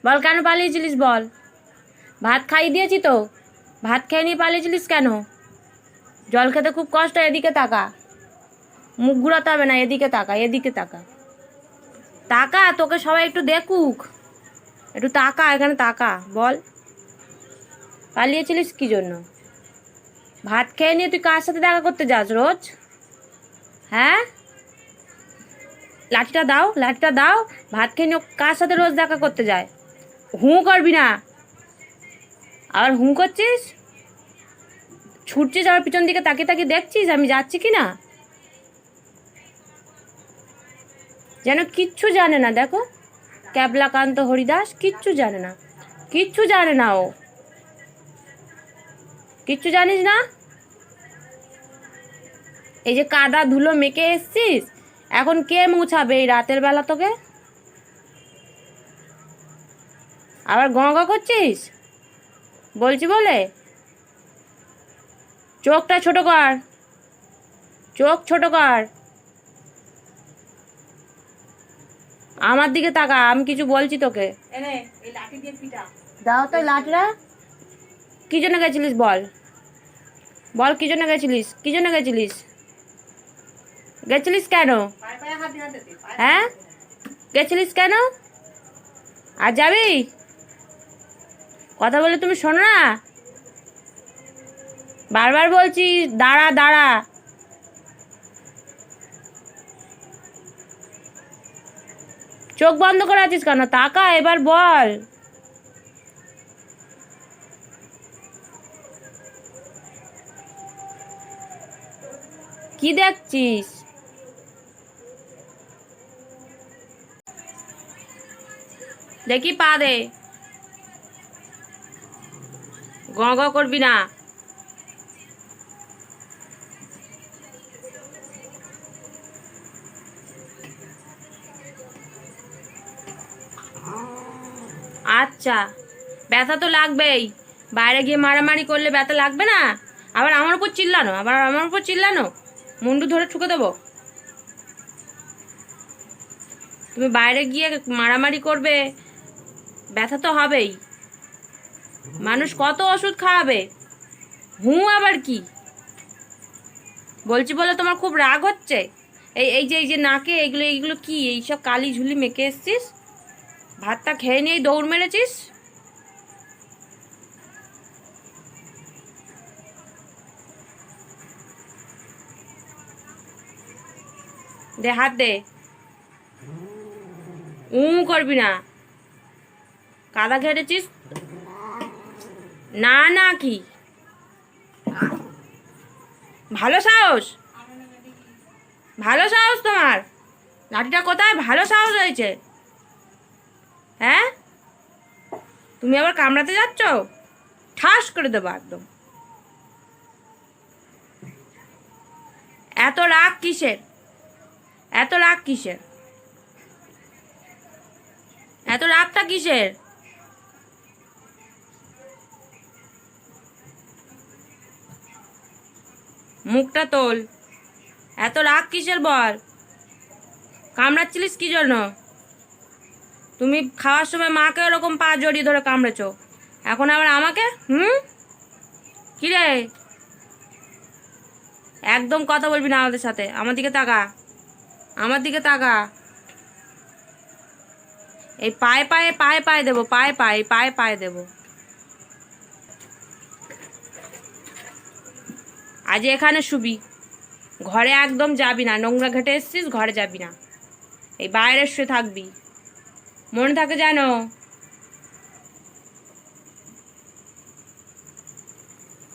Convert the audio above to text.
বল কেন পালিয়েছিলিস বল। ভাত খাইয়ে দিয়েছি তো, ভাত খেয়ে নিয়ে পালিয়েছিলিস কেন? জল খেতে খুব কষ্ট। এদিকে তাকা, মুখ ঘুরাতে হবে না, এদিকে তাকা, এদিকে তাকা, তাকা, তোকে সবাই একটু দেখুক, একটু তাকা, এখানে তাকা। বল পালিয়েছিলিস কি জন্য? ভাত খেয়ে নিয়ে তুই কার সাথে দেখা করতে যাস রোজ? হ্যাঁ, লাঠিটা দাও, লাঠিটা দাও। ভাত খেয়ে নিয়ে কার সাথে রোজ দেখা করতে যায়? হুঁ করবি না, আবার হুঁ করছিস, ছুটছিস, আবার পিছন দিকে তাকিয়ে তাকিয়ে দেখছিস আমি যাচ্ছি কি না। যেন কিচ্ছু জানে না। দেখো ক্যাবলাকান্ত হরিদাস কিচ্ছু জানে না, কিচ্ছু জানে না, ও কিচ্ছু জানিস না। এই যে কাদা ধুলো মেখে এসছিস, এখন কে মুছাবে এই রাতের বেলা তোকে? আবার গঙ্গা করছিস বলছি বলে। চোখটা ছোট কর, চোখ ছোট কর, আমার দিকে তাকা, আমি কিছু বলছি তোকে। দাও তো লাঠিটা। কি জন্য গেছিলিস বল, বল কি জন্য গেছিলিস, কি জন্য গেছিলিস, গেছিলিস কেন? হ্যাঁ, গেছিলিস কেন? আর যাবি? কথা বলে তুমি শোনো না, বারবার বলছি দাঁড়া দাঁড়া। চোখ বন্ধ করে আছিস কেন? তাকা, এবার বল। কি দেখছিস? দেখি পা দে, গ গ করবি না। আচ্ছা, ব্যথা তো লাগবেই, বাইরে গিয়ে মারামারি করলে ব্যথা লাগবে না? আবার আমার উপর চিল্লানো, আবার আমার উপর চিল্লানো, মুন্ডু ধরে ঠুকে দেবো। তুমি বাইরে গিয়ে মারামারি করবে, ব্যথা তো হবেই। মানুষ কত ওষুধ খাওয়াবে। হুঁ আবার কি বলছি বলে তোমার খুব রাগ হচ্ছে? এই যে নাকে এইগুলো এইগুলো কি, এইসব কালি ঝুলি মেখে এসছিস, ভাতটা খেয়ে নিয়েই দৌড় মেরেছিস। দে হাত দে, করবি না, কাদা ঘেটেছিস। না না কি ভালো সাহস, ভালো সাহস তোমার, লাঠিটা কোথায়? ভালো সাহস হয়েছে, হ্যাঁ? তুমি আবার কামড়াতে যাচ্ছ, ঠাস করে দেবো একদম। এত রাগ কিসের, এত রাগ কিসের, এত রাগটা কিসের? মুখটা তোল, এত রাগ কিসের বল? কামড়াচ্ছিলিস কি জন্য? তুমি খাওয়ার সময় মাকে ওরকম পা জড়িয়ে ধরে কামড়েছ, এখন আবার আমাকে? কি রে, একদম কথা বলবি না আমাদের সাথে। আমার দিকে তাকা, আমার দিকে তাকা। এই পায়ে পায়ে পায়ে পায়ে দেবো, পায়ে পায়ে পায়ে পায়ে দেবো। আজ এখানে শুবি, ঘরে একদম যাবি না, নোংরা ঘেটে এসছিস, ঘরে যাবি না, এই বাইরে শুয়ে থাকবি, মনে থাকে যেন।